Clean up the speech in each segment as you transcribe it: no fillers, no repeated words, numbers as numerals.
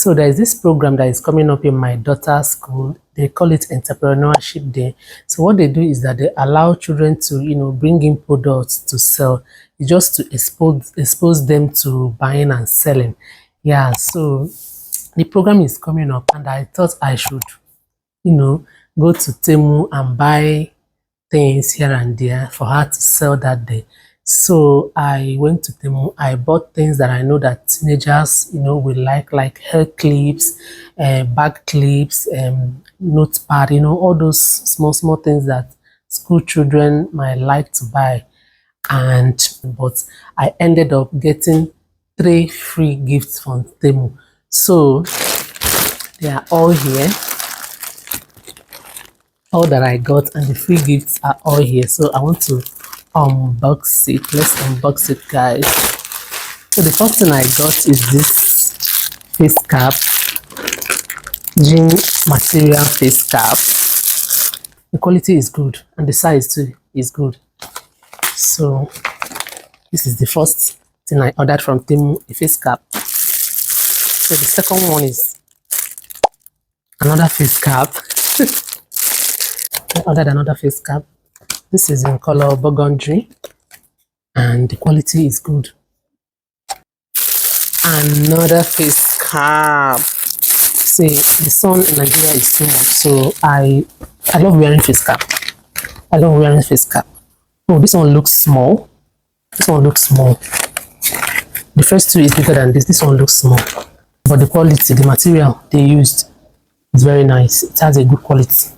So there is this program that is coming up in my daughter's school. They call it Entrepreneurship Day. So what they do is that they allow children to, bring in products to sell. It's just to expose them to buying and selling. Yeah, so the program is coming up, and I thought I should, go to Temu and buy things here and there for her to sell that day. So I went to Temu. I bought things that I know that teenagers, will like hair clips, bag clips, notepad, all those small things that school children might like to buy. But I ended up getting 3 free gifts from Temu. So they are all here. All that I got, and the free gifts are all here. So I want to unbox it. Let's unbox it, guys. So the first thing I got is this face cap, jean material face cap. The quality is good, and the size too is good. So this is the first thing I ordered from Temu, a face cap. So the second one is another face cap. I ordered another face cap. This is in color burgundy, and the quality is good. Another face cap. See, the sun in Nigeria is too much, so I love wearing face cap. I love wearing face cap. Oh, this one looks small. This one looks small. The first two is bigger than this. This one looks small, but the quality, the material they used is very nice. It has a good quality.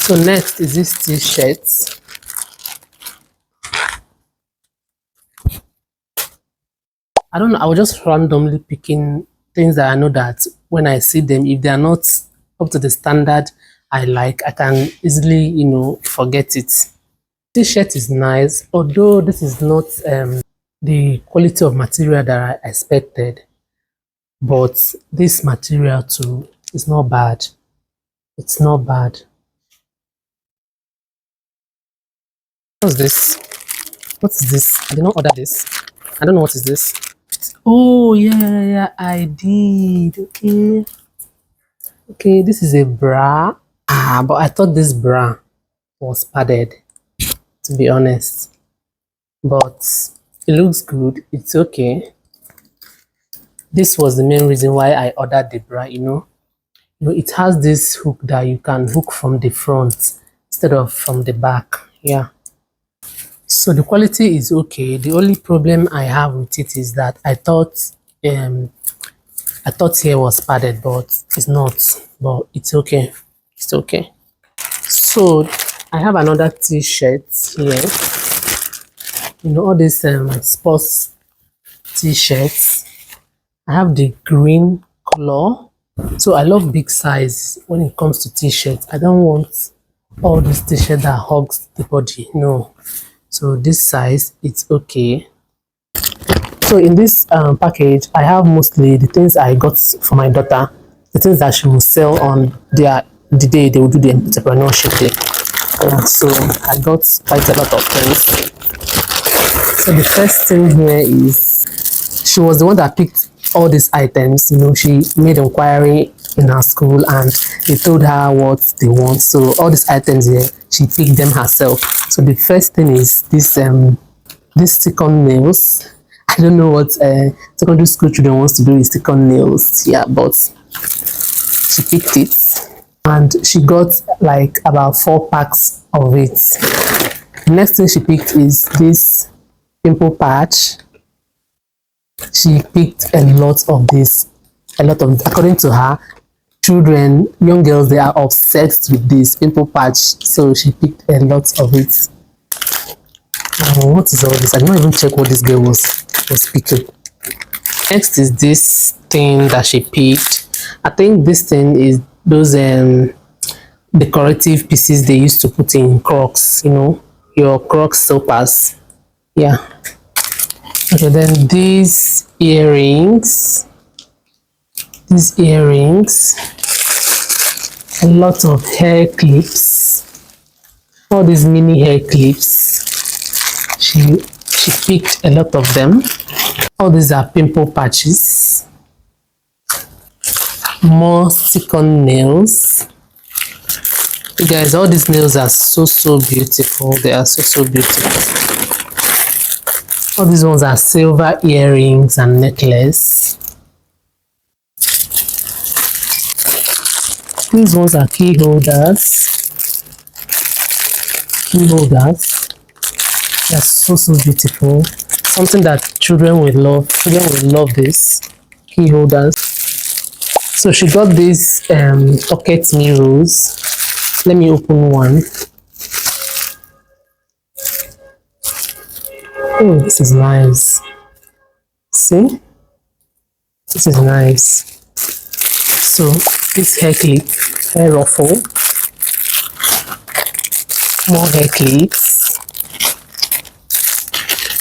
So next is this t-shirt. I don't know, I was just randomly picking things that I know that when I see them, if they are not up to the standard I like, I can easily, forget it. T-shirt is nice, although this is not the quality of material that I expected, but this material too is not bad. It's not bad. What's this? What is this? I did not order this. I don't know what is this. Oh yeah, I did. Okay, this is a bra. But I thought this bra was padded, to be honest. But it looks good. It's okay. This was the main reason why I ordered the bra. It has this hook that you can hook from the front instead of from the back. Yeah. So the quality is okay. The only problem I have with it is that I thought here was padded, but it's not. But it's okay. It's okay. So I have another t-shirt here. All these sports t-shirts. I have the green color. So I love big size when it comes to t-shirts. I don't want all this t-shirt that hugs the body. No. So this size, it's okay. So in this package, I have mostly the things I got for my daughter, the things that she will sell on the day they will do the entrepreneurship day. So I got quite a lot of things. So the first thing here is, she was the one that picked all these items. She made inquiry in her school and they told her what they want. So all these items here, she picked them herself. So the first thing is this stick-on nails. I don't know what secondary school children wants to do with stick-on nails. Yeah, but she picked it and she got like about 4 packs of it. The next thing she picked is this pimple patch. She picked a lot of this, according to her. Children, young girls, they are obsessed with this pimple patch, so she picked a lot of it. What is all this? I did not even check what this girl was picking. Next is this thing that she picked. I think this thing is those decorative pieces they used to put in Crocs, your Crocs slippers. Yeah. Okay, then these earrings, a lot of hair clips, all these mini hair clips. She picked a lot of them. All these are pimple patches. More stick-on nails. You guys, all these nails are so beautiful. They are so beautiful. All these ones are silver earrings and necklace. These ones are key holders. Key holders. They're so beautiful. Something that children will love. Children will love this. Key holders. So she got these pocket mirrors. Let me open one. Oh, this is nice. See? This is nice. So this hair clip, hair ruffle, more hair clips,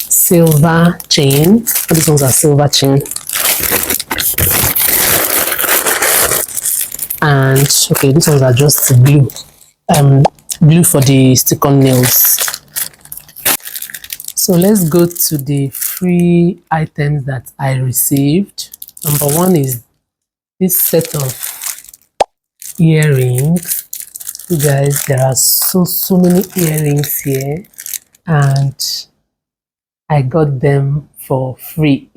silver chain. These ones are silver chain. And okay, these ones are just blue. Blue for the stick-on nails. So let's go to the free items that I received. Number one is this set of earrings. You guys, there are so many earrings here, and I got them for free.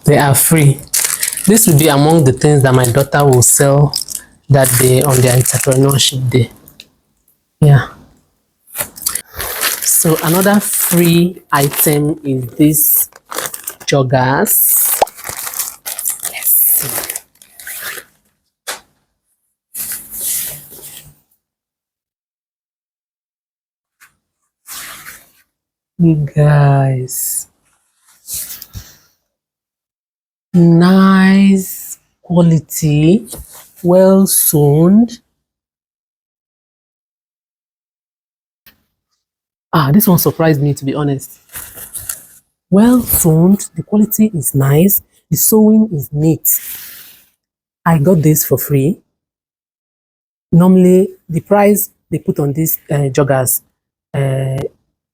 They are free. This will be among the things that my daughter will sell that day on their entrepreneurship day. Yeah. So another free item is this joggers. Yes. You guys, nice quality, well sewn. This one surprised me, to be honest. Well sewn, the quality is nice, the sewing is neat. I got this for free. Normally the price they put on these joggers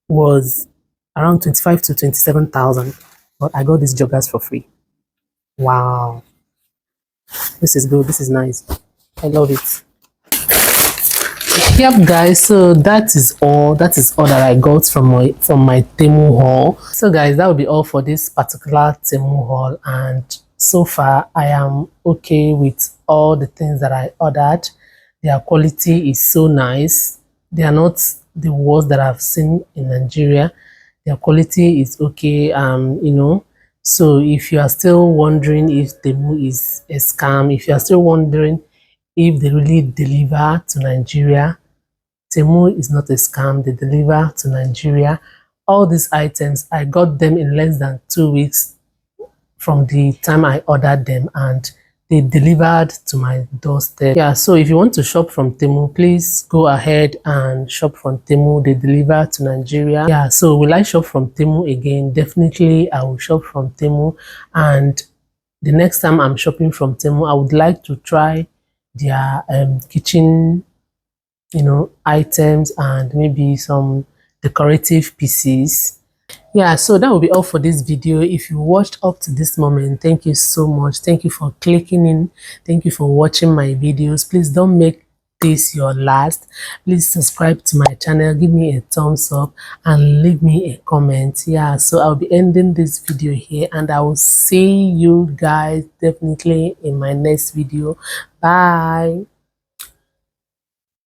was around 25 to 27,000, but I got these joggers for free. Wow, this is good. This is nice. I love it. Yep guys, so that is all that I got from my Temu haul. So guys, that will be all for this particular Temu haul, and so far I am okay with all the things that I ordered. Their quality is so nice. They are not the worst that I've seen in Nigeria. Their quality is okay. You know, so if you are still wondering if Temu is a scam, if you are still wondering if they really deliver to Nigeria, Temu is not a scam. They deliver to Nigeria. All these items, I got them in less than 2 weeks from the time I ordered them, and they delivered to my doorstep. Yeah, so if you want to shop from Temu, please go ahead and shop from Temu. They deliver to Nigeria. Yeah, so will I shop from Temu again? Definitely I will shop from Temu, and the next time I'm shopping from Temu, I would like to try their kitchen, you know, items and maybe some decorative pieces. Yeah, so that will be all for this video. If you watched up to this moment, thank you so much. Thank you for clicking in. Thank you for watching my videos. Please don't make this your last. Please subscribe to my channel, give me a thumbs up, and leave me a comment. Yeah, so I'll be ending this video here, and I will see you guys definitely in my next video. Bye.